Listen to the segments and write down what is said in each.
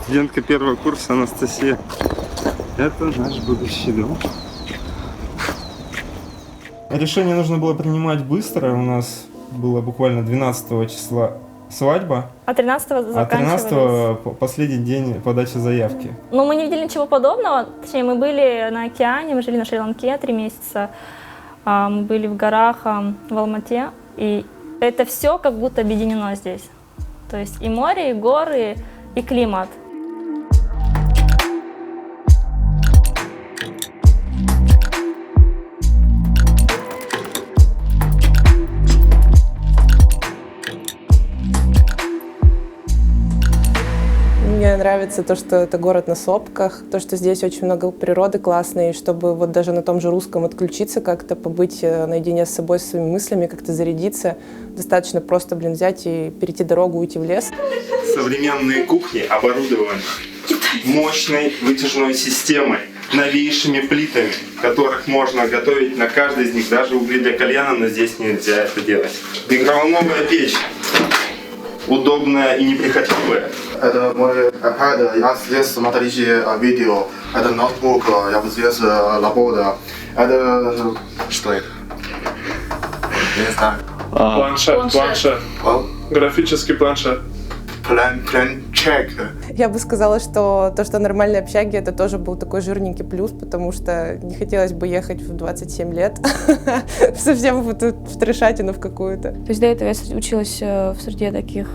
Студентка первого курса Анастасия. Это наш будущий дом. Решение нужно было принимать быстро. У нас было буквально 12 числа свадьба. А 13-го заканчивались. А 13-го последний день подачи заявки. Ну, мы не видели ничего подобного. Точнее, мы были на океане, мы жили на Шри-Ланке 3 месяца. Мы были в горах в Алмате. И это все как будто объединено здесь. То есть и море, и горы, и климат. Мне нравится то, что это город на сопках, то, что здесь очень много природы классной, и чтобы вот даже на том же русском отключиться как-то, побыть наедине с собой, со своими мыслями, как-то зарядиться. Достаточно просто, взять и перейти дорогу, уйти в лес. Современные кухни оборудованы мощной вытяжной системой, новейшими плитами, в которых можно готовить на каждой из них, даже угли для кальяна, но здесь нельзя это делать. Микроволновая печь. Удобная и неприхотливая. Это мой iPad, я здесь смотрите видео. Это ноутбук, я вот здесь работаю. Это что это? Не знаю. Планшет. Графический планшет. Планчек. Я бы сказала, что то, что нормальные общаги, это тоже был такой жирненький плюс, потому что не хотелось бы ехать в 27 лет совсем в трешатину в какую-то. То есть до этого я училась в среде таких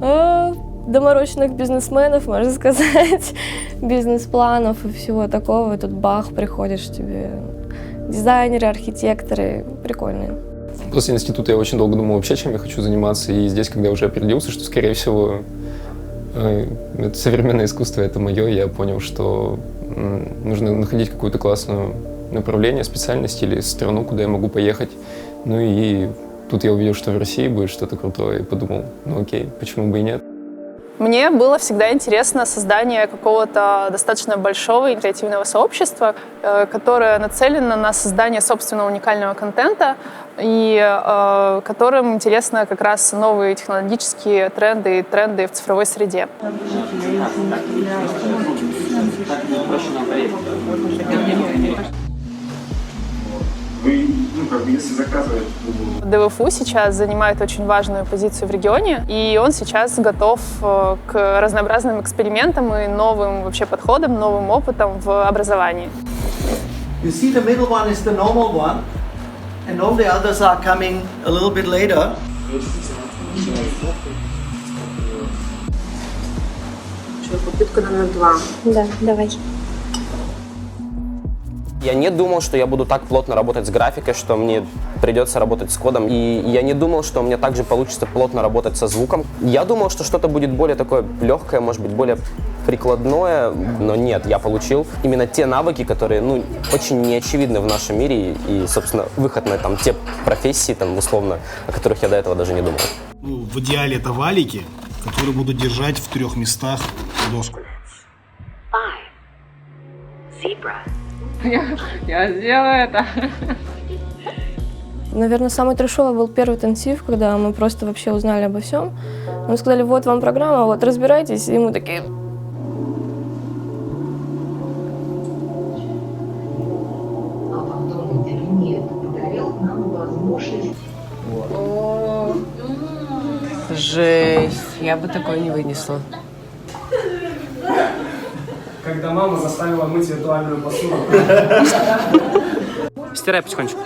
доморощенных бизнесменов, можно сказать, бизнес-планов и всего такого. И тут бах, приходишь тебе дизайнеры, архитекторы, прикольные. После института я очень долго думал вообще, чем я хочу заниматься, и здесь, когда уже определился, что, скорее всего, современное искусство — это мое, я понял, что нужно находить какое-то классное направление, специальность или страну, куда я могу поехать. Ну и тут я увидел, что в России будет что-то крутое, и подумал, ну окей, почему бы и нет. Мне было всегда интересно создание какого-то достаточно большого и креативного сообщества, которое нацелено на создание собственного уникального контента и которым интересны как раз новые технологические тренды и тренды в цифровой среде. Если заказывать. ДВФУ сейчас занимает очень важную позицию в регионе, и он сейчас готов к разнообразным экспериментам и новым вообще подходам, новым опытам в образовании. You see, the middle one is the normal one, and all the others are coming a little bit later. Попытка номер 2. Да, давай. Я не думал, что я буду так плотно работать с графикой, что мне придется работать с кодом. И я не думал, что у меня также получится плотно работать со звуком. Я думал, что что-то будет более такое легкое, может быть, более прикладное, но нет, я получил именно те навыки, которые, очень неочевидны в нашем мире и, собственно, выход на те профессии, условно, о которых я до этого даже не думал. В идеале это валики, которые будут держать в 3 местах доску. Я сделаю это. Наверное, самый трешовый был первый интенсив, когда мы просто вообще узнали обо всем. Нам сказали, вот вам программа, вот разбирайтесь, и мы такие... Жесть, я бы такое не вынесла. Когда мама заставила мыть виртуальную посуду. Стирай потихонечку.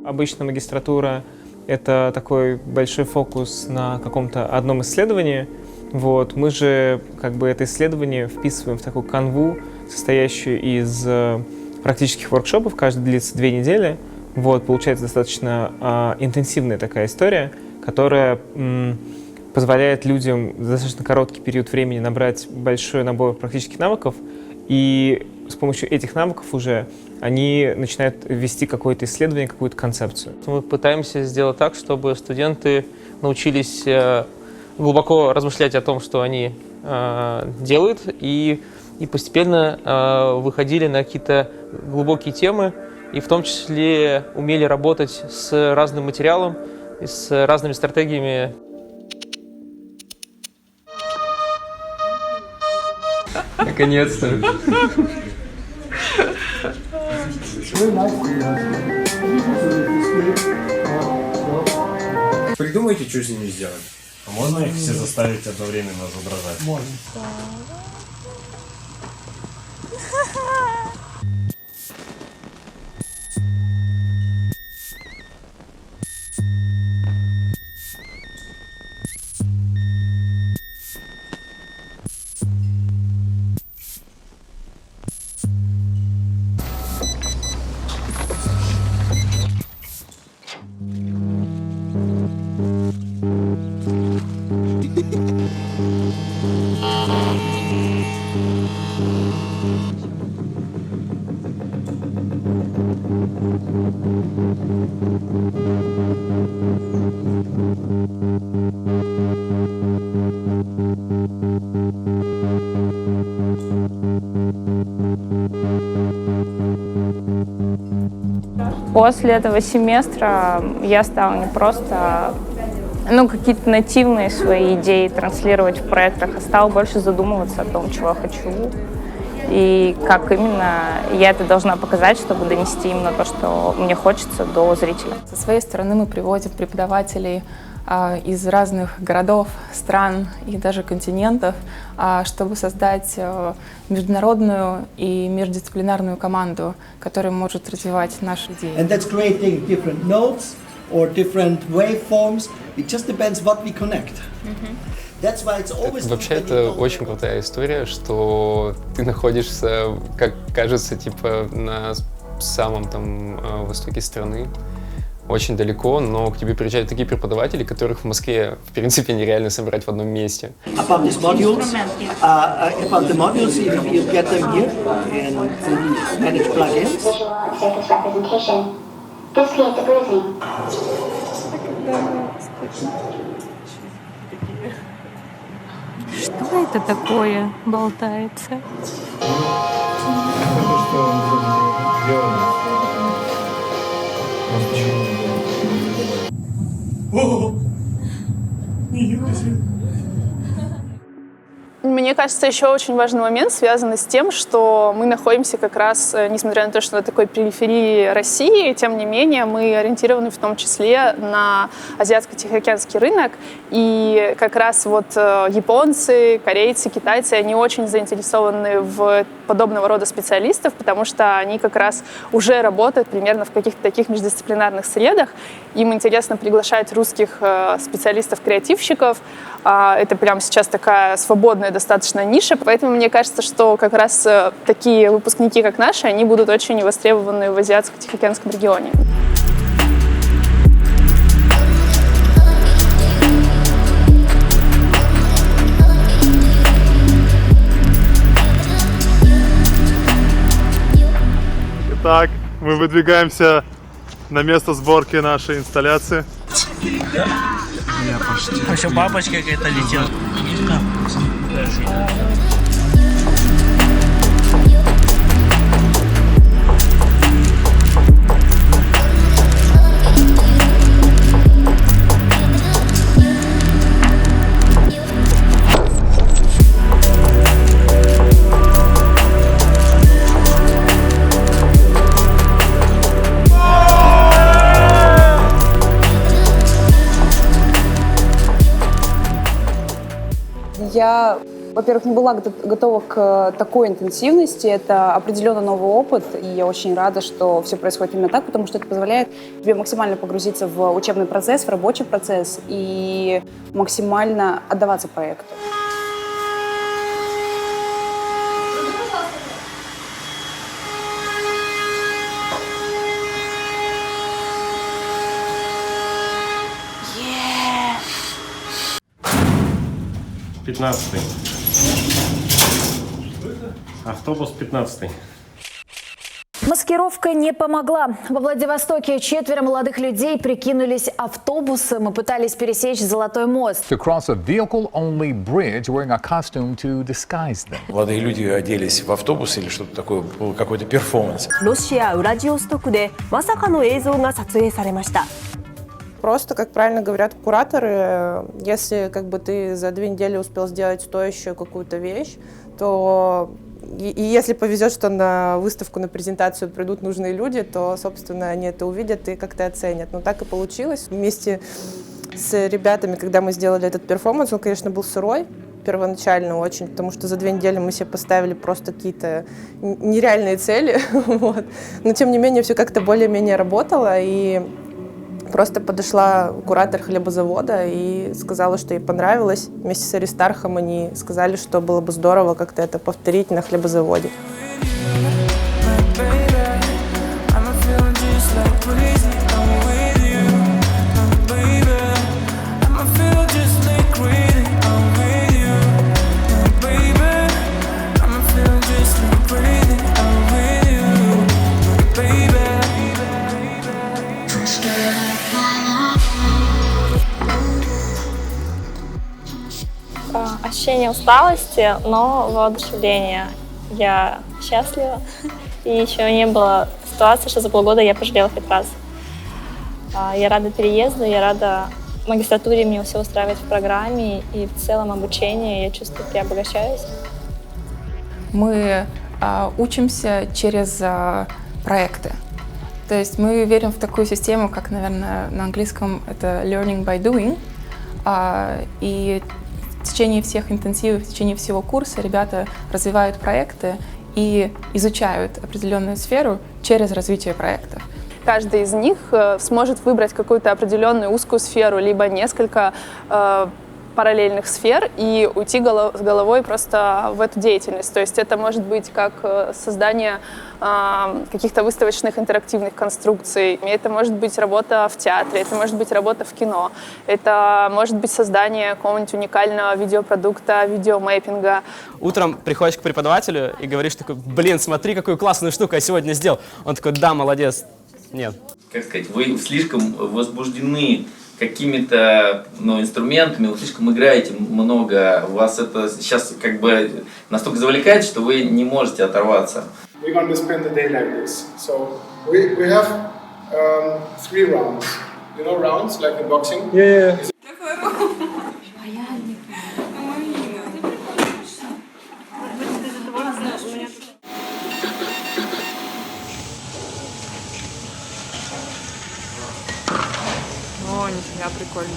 Обычно магистратура — это такой большой фокус на каком-то одном исследовании. Мы же это исследование вписываем в такую канву, состоящую из практических воркшопов, каждый длится 2 недели. Получается достаточно интенсивная такая история, которая позволяет людям за достаточно короткий период времени набрать большой набор практических навыков, и с помощью этих навыков уже они начинают вести какое-то исследование, какую-то концепцию. Мы пытаемся сделать так, чтобы студенты научились глубоко размышлять о том, что они делают, и и постепенно выходили на какие-то глубокие темы, и в том числе умели работать с разным материалом и с разными стратегиями. Наконец-то. Придумайте, что с ними сделать. А можно их все заставить одновременно задрожать? Можно. После этого семестра я стала не просто какие-то нативные свои идеи транслировать в проектах, а стала больше задумываться о том, чего я хочу и как именно я это должна показать, чтобы донести именно то, что мне хочется, до зрителя. Со своей стороны мы приводим преподавателей из разных городов, стран и даже континентов, чтобы создать международную и междисциплинарную команду, которая может развивать наши идеи. And that's creating different notes or different waveforms. It just depends what we connect. That's why it's always. Вообще это очень крутая история, что ты находишься, как кажется, типа на самом там востоке страны, очень далеко, но к тебе приезжают такие преподаватели, которых в Москве, в принципе, нереально собрать в одном месте. About these modules, about the modules, you get them here and manage plugins. This creates a bruising. Что это такое болтается? Мне кажется, еще очень важный момент связан с тем, что мы находимся как раз, несмотря на то, что на такой периферии России, тем не менее мы ориентированы в том числе на азиатско-тихоокеанский рынок. И как раз вот японцы, корейцы, китайцы, они очень заинтересованы в подобного рода специалистов, потому что они как раз уже работают примерно в каких-то таких междисциплинарных средах. Им интересно приглашать русских специалистов-креативщиков. Это прямо сейчас такая свободная достаточно ниша, поэтому мне кажется, что как раз такие выпускники, как наши, они будут очень востребованы в Азиатско-Тихоокеанском регионе. Итак, мы выдвигаемся на место сборки нашей инсталляции. Еще бабочка какая-то летела. Я, во-первых, не была готова к такой интенсивности. Это определенно новый опыт, и я очень рада, что все происходит именно так, потому что это позволяет тебе максимально погрузиться в учебный процесс, в рабочий процесс и максимально отдаваться проекту. Пятнадцатый. Автобус 15-й. Маскировка не помогла. Во Владивостоке 4 молодых людей прикинулись автобусом и пытались пересечь Золотой мост. To cross a vehicle-only bridge wearing a costume to disguise them. Молодые люди оделись в автобус или что-то такое, был какой-то перформанс. ロシア・ウラジオストクでまさかの映像が撮影されました。 Просто, как правильно говорят кураторы, если как бы ты за 2 недели успел сделать стоящую какую-то вещь, то и если повезет, что на выставку, на презентацию придут нужные люди, то, собственно, они это увидят и как-то оценят. Но так и получилось. Вместе с ребятами, когда мы сделали этот перформанс, он, конечно, был сырой первоначально очень, потому что за 2 недели мы себе поставили просто какие-то нереальные цели. Вот. Но, тем не менее, все как-то более-менее работало, и просто подошла куратор хлебозавода и сказала, что ей понравилось. Вместе с Аристархом они сказали, что было бы здорово как-то это повторить на хлебозаводе. Ощущение усталости, но воодушевление. Я счастлива. И еще не было ситуации, что за полгода я пожалела хоть раз. Я рада переезду, я рада магистратуре, мне все устраивает в программе и в целом обучении. Я чувствую, что я обогащаюсь. Мы учимся через проекты. То есть мы верим в такую систему, как, наверное, на английском это learning by doing. И в течение всех интенсивов, в течение всего курса ребята развивают проекты и изучают определенную сферу через развитие проектов. Каждый из них сможет выбрать какую-то определенную узкую сферу, либо несколько параллельных сфер и уйти с головой просто в эту деятельность. То есть это может быть как создание каких-то выставочных интерактивных конструкций, это может быть работа в театре, это может быть работа в кино, это может быть создание какого-нибудь уникального видеопродукта, видеомэппинга. Утром приходишь к преподавателю и говоришь такой: блин, смотри, какую классную штуку я сегодня сделал. Он такой: да, молодец. Нет. Как сказать, вы слишком возбуждены какими-то инструментами, вы слишком играете много, у вас это сейчас как бы настолько завлекает, что вы не можете оторваться. We're going to spend the day like this. So we have 3 rounds. You know rounds like in boxing? Yeah. О, нифига, прикольно.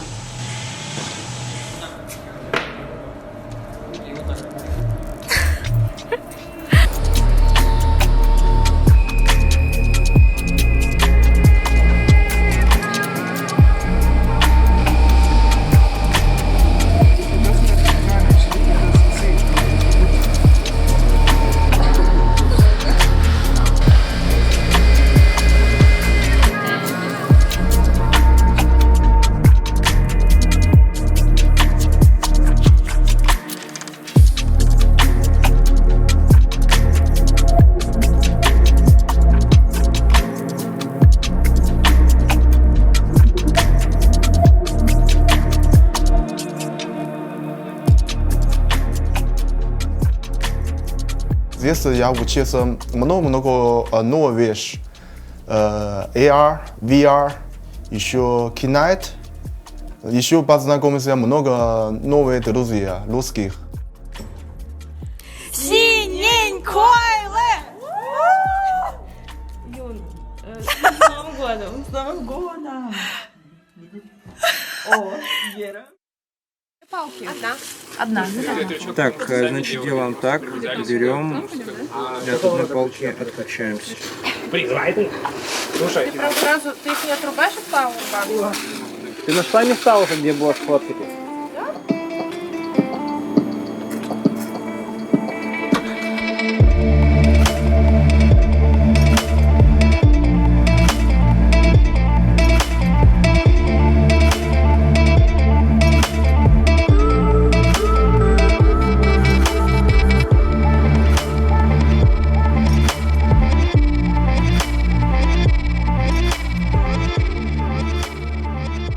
Здесь я учился много новых вещей. AR, VR, еще Kinect. Еще познакомился много новых друзей русских. Синенькойле! Юн, с Новым годом! С Новым годом! О, Вера. Палки. Одна. Так, значит, делаем так. Берем от одной палки, откачаемся. Слушай. Ты прям сразу, ты их не отрубаешь от палок? Ты нашла места уже, где будешь фоткать?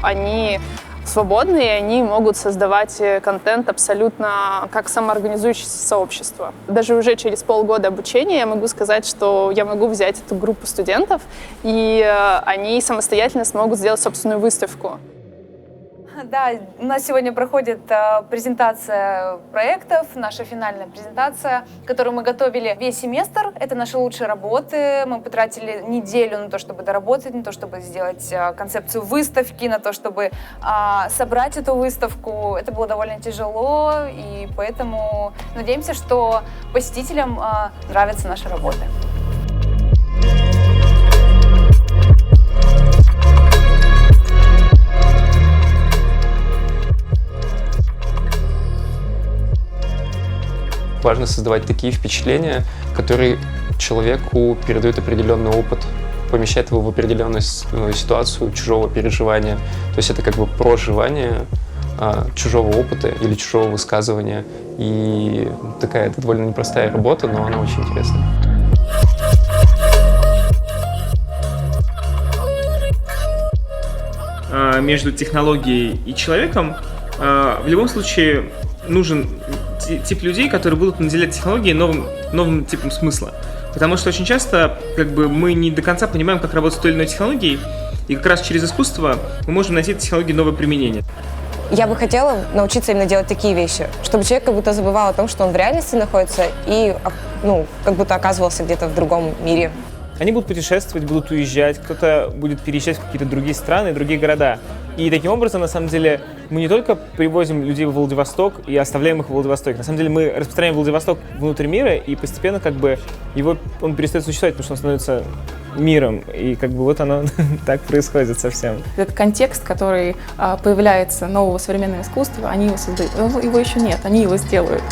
они свободны, и они могут создавать контент абсолютно как самоорганизующееся сообщество. Даже уже через полгода обучения я могу сказать, что я могу взять эту группу студентов, и они самостоятельно смогут сделать собственную выставку. Да, у нас сегодня проходит презентация проектов, наша финальная презентация, которую мы готовили весь семестр. Это наши лучшие работы. Мы потратили неделю на то, чтобы доработать, на то, чтобы сделать концепцию выставки, на то, чтобы собрать эту выставку. Это было довольно тяжело, и поэтому надеемся, что посетителям нравятся наши работы. Важно создавать такие впечатления, которые человеку передают определенный опыт, помещает его в определенную ситуацию чужого переживания. То есть это как бы проживание чужого опыта или чужого высказывания. И такая это довольно непростая работа, но она очень интересная. Между технологией и человеком в любом случае нужен тип людей, которые будут наделять технологии новым типом смысла. Потому что очень часто мы не до конца понимаем, как работать с той или иной технологией, и как раз через искусство мы можем найти этой технологии новое применение. Я бы хотела научиться именно делать такие вещи, чтобы человек как будто забывал о том, что он в реальности находится и как будто оказывался где-то в другом мире. Они будут путешествовать, будут уезжать, кто-то будет переезжать в какие-то другие страны, другие города. И таким образом, на самом деле, мы не только привозим людей в Владивосток и оставляем их в Владивостоке. На самом деле, мы распространяем Владивосток внутрь мира, и постепенно он перестает существовать, потому что он становится миром. И вот оно так происходит совсем. Этот контекст, который появляется нового современного искусства, они его создают. Его еще нет, они его сделают.